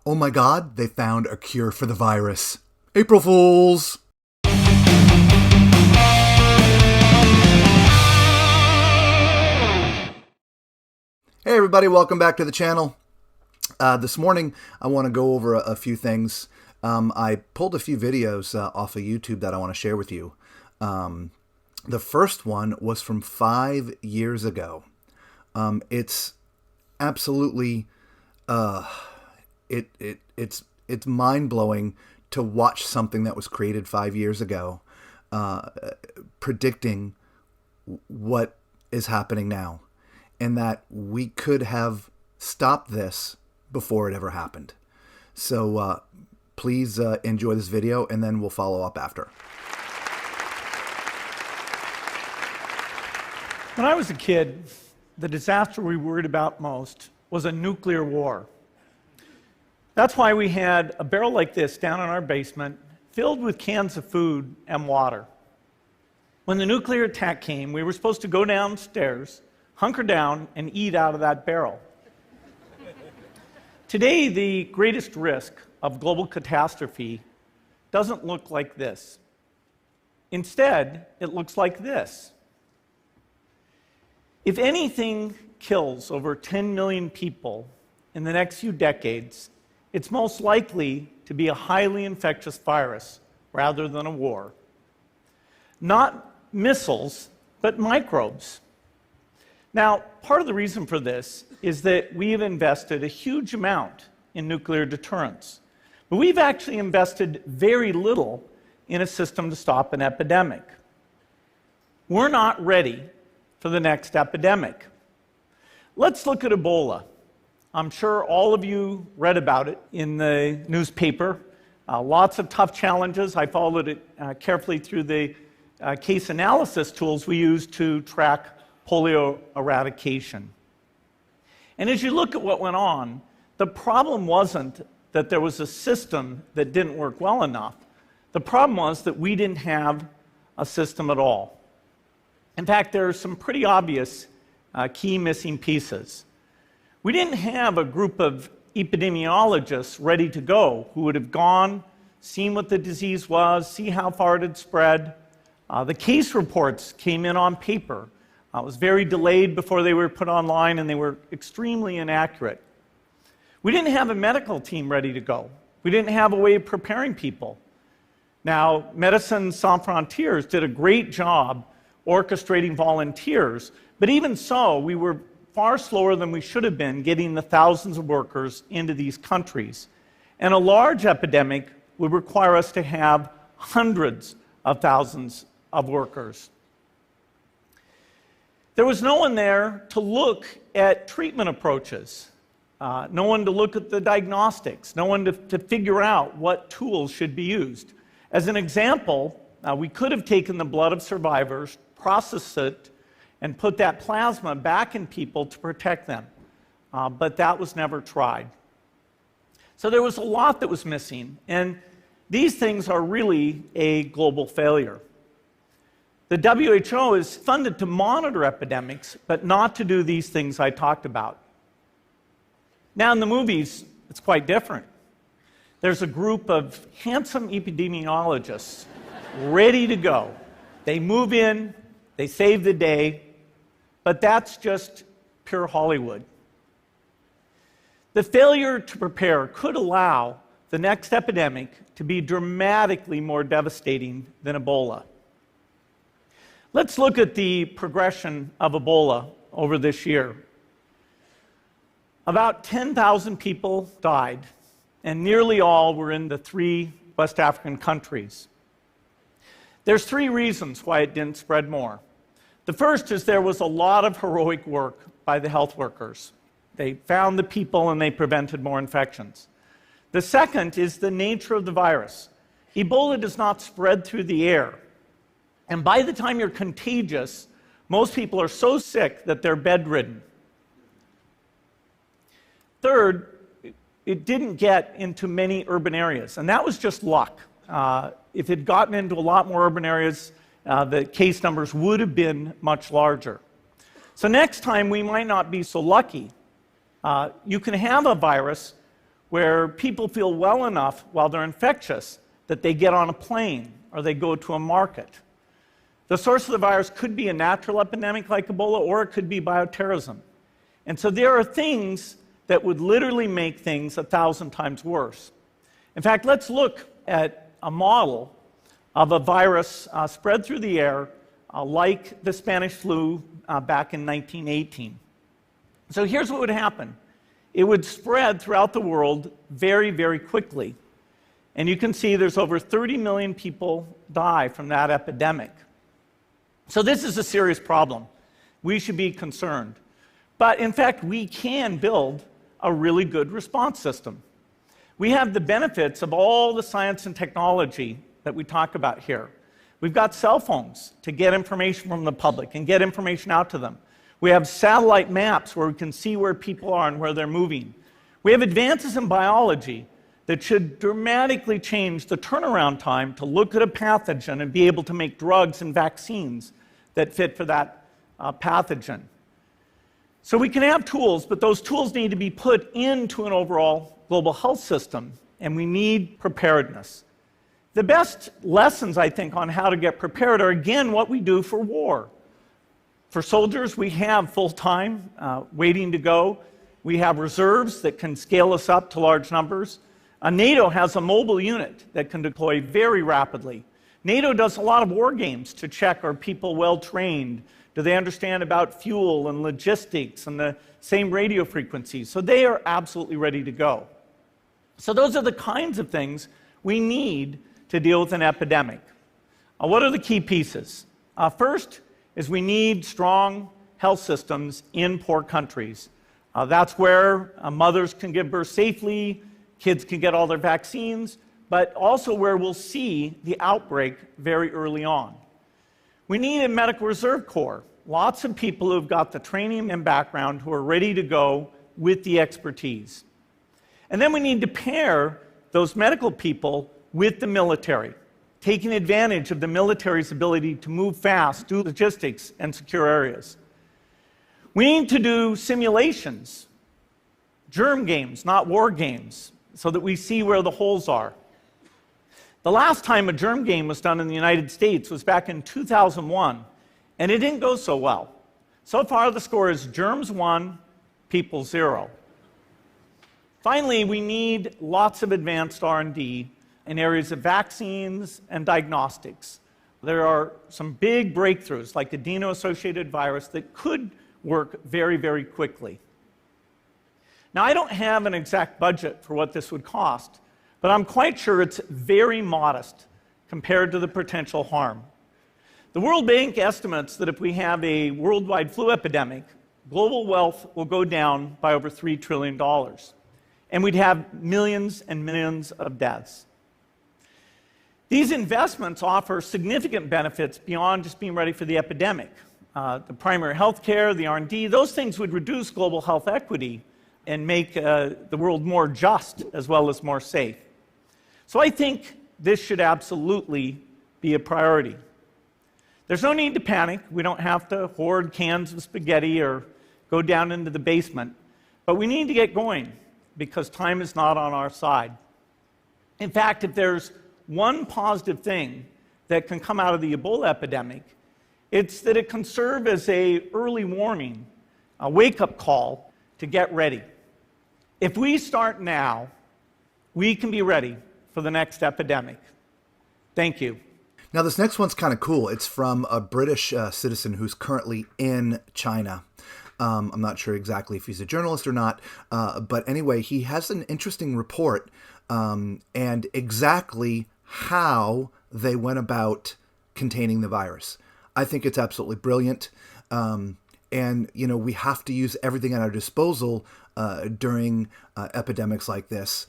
Oh my God, they found a cure for the virus. April Fools! Hey everybody, welcome back to the channel. This morning, I want to go over a few things. I pulled a few videos off of YouTube that I want to share with you. The first one was from 5 years ago. It's absolutely, it's mind-blowing to watch something that was created 5 years ago, predicting what is happening now, and that we could have stopped this before it ever happened. So please enjoy this video, and then we'll follow up after. When I was a kid, the disaster we worried about most was a nuclear war. That's why we had a barrel like this down in our basement, filled with cans of food and water. When the nuclear attack came, we were supposed to go downstairs, hunker down, and eat out of that barrel. Today, the greatest risk of global catastrophe doesn't look like this. Instead, it looks like this. If anything kills over 10 million people in the next few decades, it's most likely to be a highly infectious virus rather than a war. Not missiles, but microbes. Now, part of the reason for this is that we have invested a huge amount in nuclear deterrence, but we've actually invested very little in a system to stop an epidemic. We're not ready for the next epidemic. Let's look at Ebola. I'm sure all of you read about it in the newspaper. Lots of tough challenges. I followed it carefully through the case analysis tools we use to track polio eradication. And as you look at what went on, the problem wasn't that there was a system that didn't work well enough. The problem was that we didn't have a system at all. In fact, there are some pretty obvious key missing pieces. We didn't have a group of epidemiologists ready to go who would have gone, seen what the disease was, see how far it had spread. The case reports came in on paper. It was very delayed before they were put online, and they were extremely inaccurate. We didn't have a medical team ready to go. We didn't have a way of preparing people. Now, Médecins Sans Frontières did a great job orchestrating volunteers, but even so, we were far slower than we should have been getting the thousands of workers into these countries. And a large epidemic would require us to have hundreds of thousands of workers. There was no one there to look at treatment approaches, no one to look at the diagnostics, no one to figure out what tools should be used. As an example, we could have taken the blood of survivors, processed it, and put that plasma back in people to protect them. But that was never tried. So there was a lot that was missing, and these things are really a global failure. The WHO is funded to monitor epidemics, but not to do these things I talked about. Now in the movies, it's quite different. There's a group of handsome epidemiologists ready to go. They move in, they save the day, but that's just pure Hollywood. The failure to prepare could allow the next epidemic to be dramatically more devastating than Ebola. Let's look at the progression of Ebola over this year. About 10,000 people died, and nearly all were in the 3 West African countries. There's 3 reasons why it didn't spread more. The first is there was a lot of heroic work by the health workers. They found the people and they prevented more infections. The second is the nature of the virus. Ebola does not spread through the air. And by the time you're contagious, most people are so sick that they're bedridden. Third, it didn't get into many urban areas, and that was just luck. If it had gotten into a lot more urban areas, the case numbers would have been much larger. So next time, we might not be so lucky. You can have a virus where people feel well enough while they're infectious that they get on a plane or they go to a market. The source of the virus could be a natural epidemic like Ebola, or it could be bioterrorism. And so there are things that would literally make things 1,000 times worse. In fact, let's look at a model of a virus spread through the air like the Spanish flu back in 1918. So here's what would happen. It would spread throughout the world very, very quickly. And you can see there's over 30 million people die from that epidemic. So this is a serious problem. We should be concerned. But in fact, we can build a really good response system. We have the benefits of all the science and technology that we talk about here. We've got cell phones to get information from the public and get information out to them. We have satellite maps where we can see where people are and where they're moving. We have advances in biology that should dramatically change the turnaround time to look at a pathogen and be able to make drugs and vaccines that fit for that pathogen. So we can have tools, but those tools need to be put into an overall global health system, and we need preparedness. The best lessons, I think, on how to get prepared are, again, what we do for war. For soldiers, we have full-time waiting to go. We have reserves that can scale us up to large numbers. NATO has a mobile unit that can deploy very rapidly. NATO does a lot of war games to check, are people well-trained? Do they understand about fuel and logistics and the same radio frequencies? So they are absolutely ready to go. So those are the kinds of things we need to deal with an epidemic. What are the key pieces? First is we need strong health systems in poor countries. That's where mothers can give birth safely, kids can get all their vaccines, but also where we'll see the outbreak very early on. We need a medical reserve corps, lots of people who've got the training and background who are ready to go with the expertise. And then we need to pair those medical people with the military, taking advantage of the military's ability to move fast, do logistics, and secure areas. We need to do simulations, germ games, not war games, so that we see where the holes are. The last time a germ game was done in the United States was back in 2001, and it didn't go so well. So far, the score is germs 1, people 0. Finally, we need lots of advanced R&D in areas of vaccines and diagnostics. There are some big breakthroughs, like adeno-associated virus, that could work very, very quickly. Now, I don't have an exact budget for what this would cost, but I'm quite sure it's very modest compared to the potential harm. The World Bank estimates that if we have a worldwide flu epidemic, global wealth will go down by over $3 trillion, and we'd have millions and millions of deaths. These investments offer significant benefits beyond just being ready for the epidemic. The primary health care, the R&D, those things would reduce global health equity and make the world more just as well as more safe. So I think this should absolutely be a priority. There's no need to panic. We don't have to hoard cans of spaghetti or go down into the basement. But we need to get going because time is not on our side. In fact, if there's one positive thing that can come out of the Ebola epidemic, it's that it can serve as an early warning, a wake-up call to get ready. If we start now, we can be ready for the next epidemic. Thank you. Now, this next one's kind of cool. It's from a British citizen who's currently in China. I'm not sure exactly if he's a journalist or not, but anyway, he has an interesting report and exactly how they went about containing the virus. I think it's absolutely brilliant. And, you know, we have to use everything at our disposal during epidemics like this,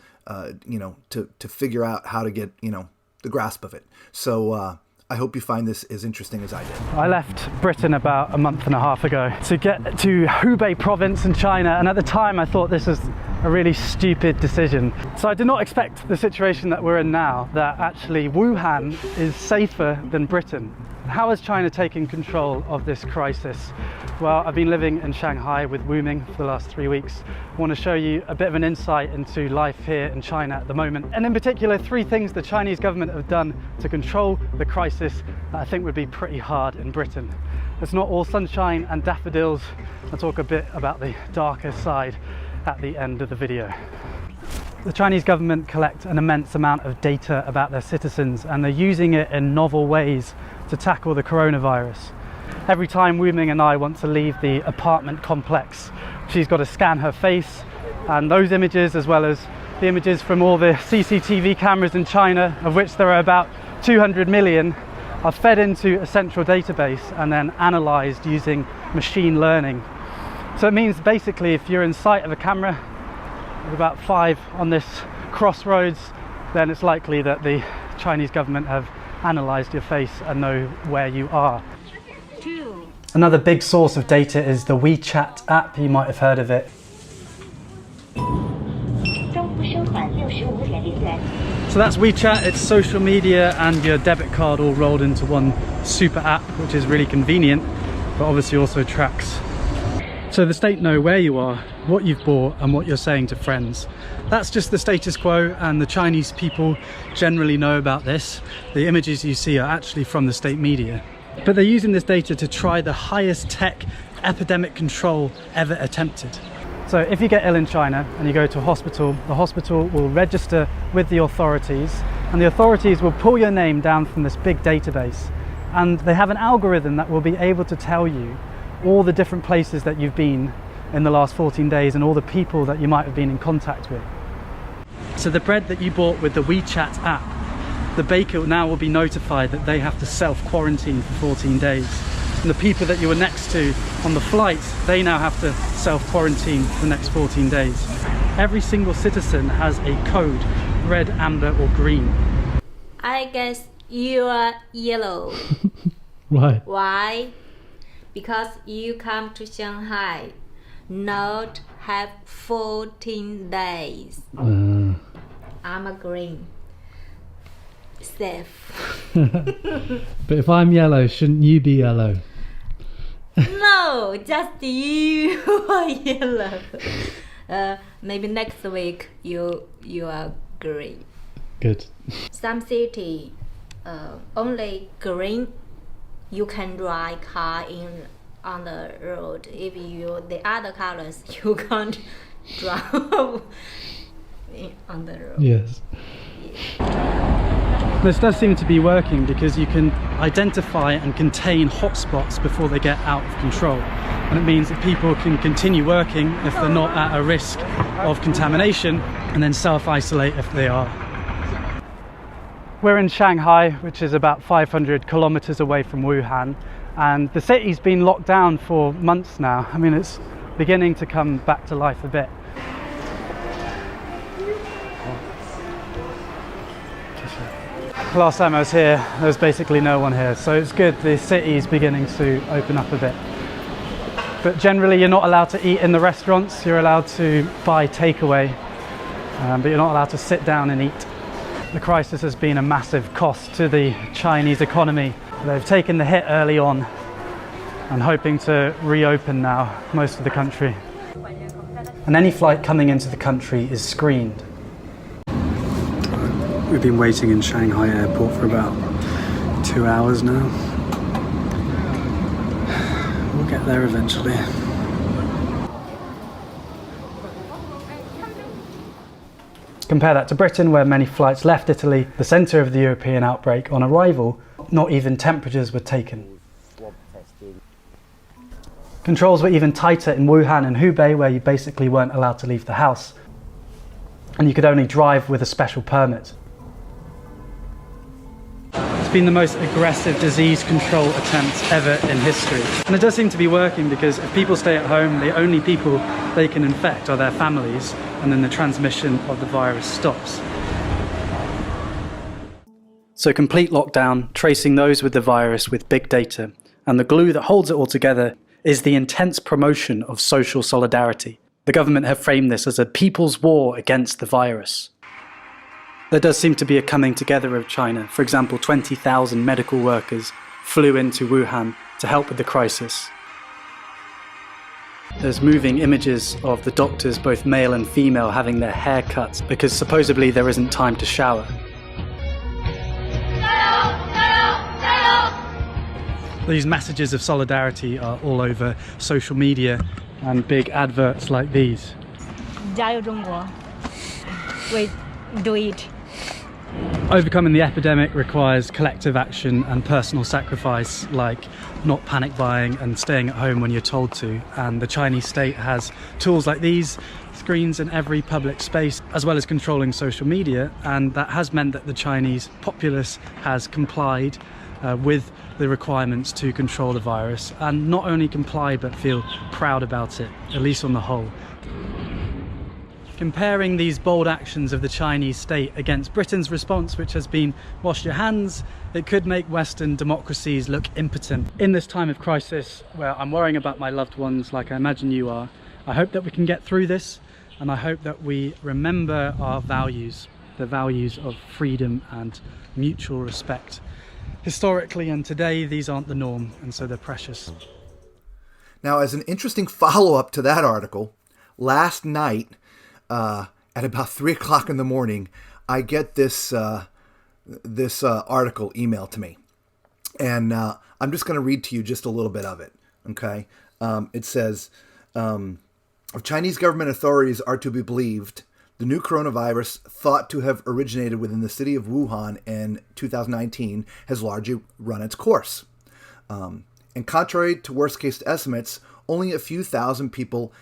you know, to figure out how to get, you know, the grasp of it. So I hope you find this as interesting as I did. I left Britain about a month and a half ago to get to Hubei province in China, and at the time I thought this was a really stupid decision. So I did not expect the situation that we're in now, that actually Wuhan is safer than Britain. How has China taken control of this crisis? Well, I've been living in Shanghai with Wu Ming for the last 3 weeks. I want to show you a bit of an insight into life here in China at the moment. And in particular, 3 things the Chinese government have done to control the crisis that I think would be pretty hard in Britain. It's not all sunshine and daffodils. I'll talk a bit about the darker side at the end of the video. The Chinese government collect an immense amount of data about their citizens, and they're using it in novel ways to tackle the coronavirus. Every time Wu Ming and I want to leave the apartment complex, she's got to scan her face, and those images, as well as the images from all the CCTV cameras in China, of which there are about 200 million, are fed into a central database and then analysed using machine learning. So it means basically if you're in sight of a camera, with about 5 on this crossroads, then it's likely that the Chinese government have analysed your face and know where you are. Another big source of data is the WeChat app. You might have heard of it. So that's WeChat. It's social media and your debit card all rolled into one super app, which is really convenient, but obviously also tracks. So the state know where you are, what you've bought and what you're saying to friends. That's just the status quo, and the Chinese people generally know about this. The images you see are actually from the state media. But they're using this data to try the highest tech epidemic control ever attempted. So if you get ill in China and you go to a hospital, the hospital will register with the authorities, and the authorities will pull your name down from this big database. And they have an algorithm that will be able to tell you all the different places that you've been in the last 14 days and all the people that you might have been in contact with. So the bread that you bought with the WeChat app, the baker now will be notified that they have to self-quarantine for 14 days. And the people that you were next to on the flight, they now have to self-quarantine for the next 14 days. Every single citizen has a code, red, amber or green. I guess you are yellow. Why? Why? Because you come to Shanghai, not have 14 days. I'm a green. Safe. But if I'm yellow, shouldn't you be yellow? No, just you are yellow. Maybe next week you are green. Good. Some city only green. You can drive car on the road. If you the other colors, you can't drive on the road. Yes. This does seem to be working because you can identify and contain hotspots before they get out of control. And it means that people can continue working if they're not at a risk of contamination, and then self-isolate if they are. We're in Shanghai, which is about 500 kilometers away from Wuhan, and the city's been locked down for months now. I mean, it's beginning to come back to life a bit. Last time I was here, there was basically no one here, so it's good the city's beginning to open up a bit. But generally you're not allowed to eat in the restaurants, you're allowed to buy takeaway, but you're not allowed to sit down and eat. The crisis has been a massive cost to the Chinese economy. They've taken the hit early on and hoping to reopen now most of the country. And any flight coming into the country is screened. We've been waiting in Shanghai airport for about 2 hours now. We'll get there eventually. Compare that to Britain, where many flights left Italy, the centre of the European outbreak. On arrival, not even temperatures were taken. Controls were even tighter in Wuhan and Hubei, where you basically weren't allowed to leave the house. And you could only drive with a special permit. It's been the most aggressive disease control attempt ever in history. And it does seem to be working, because if people stay at home, the only people they can infect are their families, and then the transmission of the virus stops. So complete lockdown, tracing those with the virus with big data, and the glue that holds it all together is the intense promotion of social solidarity. The government have framed this as a people's war against the virus. There does seem to be a coming together of China. For example, 20,000 medical workers flew into Wuhan to help with the crisis. There's moving images of the doctors, both male and female, having their hair cut because supposedly there isn't time to shower. These messages of solidarity are all over social media and big adverts like these. 加油中国 We do it. Overcoming the epidemic requires collective action and personal sacrifice, like not panic buying and staying at home when you're told to. And the Chinese state has tools like these, screens in every public space, as well as controlling social media. And that has meant that the Chinese populace has complied with the requirements to control the virus, and not only comply but feel proud about it, at least on the whole. Comparing these bold actions of the Chinese state against Britain's response, which has been wash your hands, it could make Western democracies look impotent. In this time of crisis, where I'm worrying about my loved ones like I imagine you are, I hope that we can get through this, and I hope that we remember our values, the values of freedom and mutual respect. Historically and today, these aren't the norm, and so they're precious. Now, as an interesting follow-up to that article, last night, at about 3 o'clock in the morning, I get this article emailed to me. And I'm just going to read to you just a little bit of it, okay? It says, if Chinese government authorities are to be believed, the new coronavirus, thought to have originated within the city of Wuhan in 2019, has largely run its course. And contrary to worst-case estimates, only a few thousand people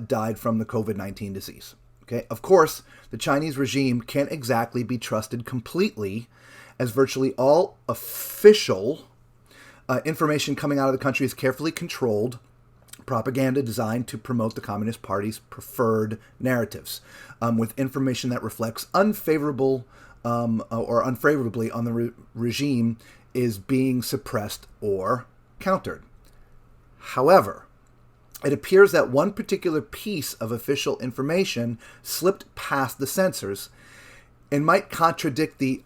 died from the COVID-19 disease. Okay? Of course, the Chinese regime can't exactly be trusted completely, as virtually all official information coming out of the country is carefully controlled propaganda designed to promote the Communist Party's preferred narratives, with information that reflects unfavorably on the regime is being suppressed or countered. However, it appears that one particular piece of official information slipped past the censors and might contradict the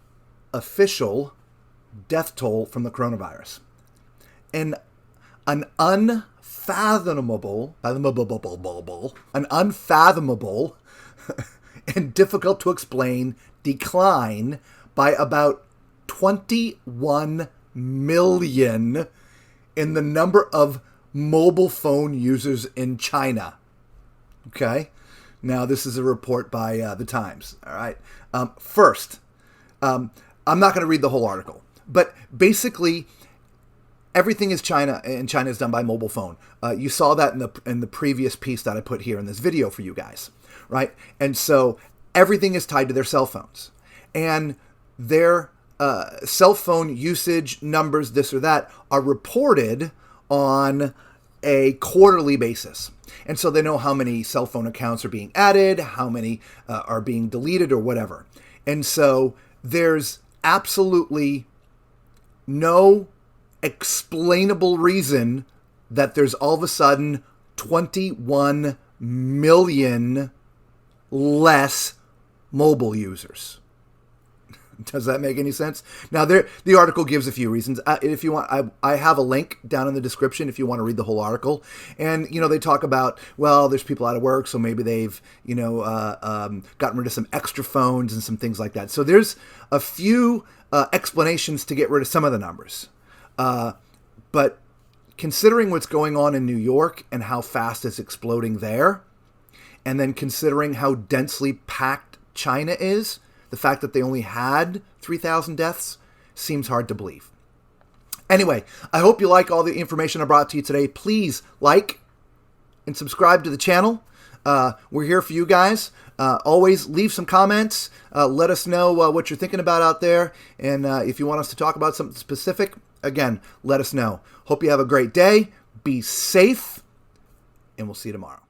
official death toll from the coronavirus. An unfathomable and difficult to explain decline by about 21 million in the number of mobile phone users in China. Okay? Now, this is a report by The Times. All right? First, I'm not going to read the whole article, but basically, everything is China, and China is done by mobile phone. You saw that in the previous piece that I put here in this video for you guys, right? And so everything is tied to their cell phones, and their cell phone usage numbers, this or that, are reported on a quarterly basis. And so they know how many cell phone accounts are being added, how many are being deleted or whatever. And so there's absolutely no explainable reason that there's all of a sudden 21 million less mobile users. Does that make any sense? Now, the article gives a few reasons. If you want, I have a link down in the description if you want to read the whole article. And, they talk about, well, there's people out of work, so maybe they've, gotten rid of some extra phones and some things like that. So there's a few explanations to get rid of some of the numbers. But considering what's going on in New York and how fast it's exploding there, and then considering how densely packed China is, the fact that they only had 3,000 deaths seems hard to believe. Anyway, I hope you like all the information I brought to you today. Please like and subscribe to the channel. We're here for you guys. Always leave some comments. Let us know what you're thinking about out there. And if you want us to talk about something specific, again, let us know. Hope you have a great day. Be safe. And we'll see you tomorrow.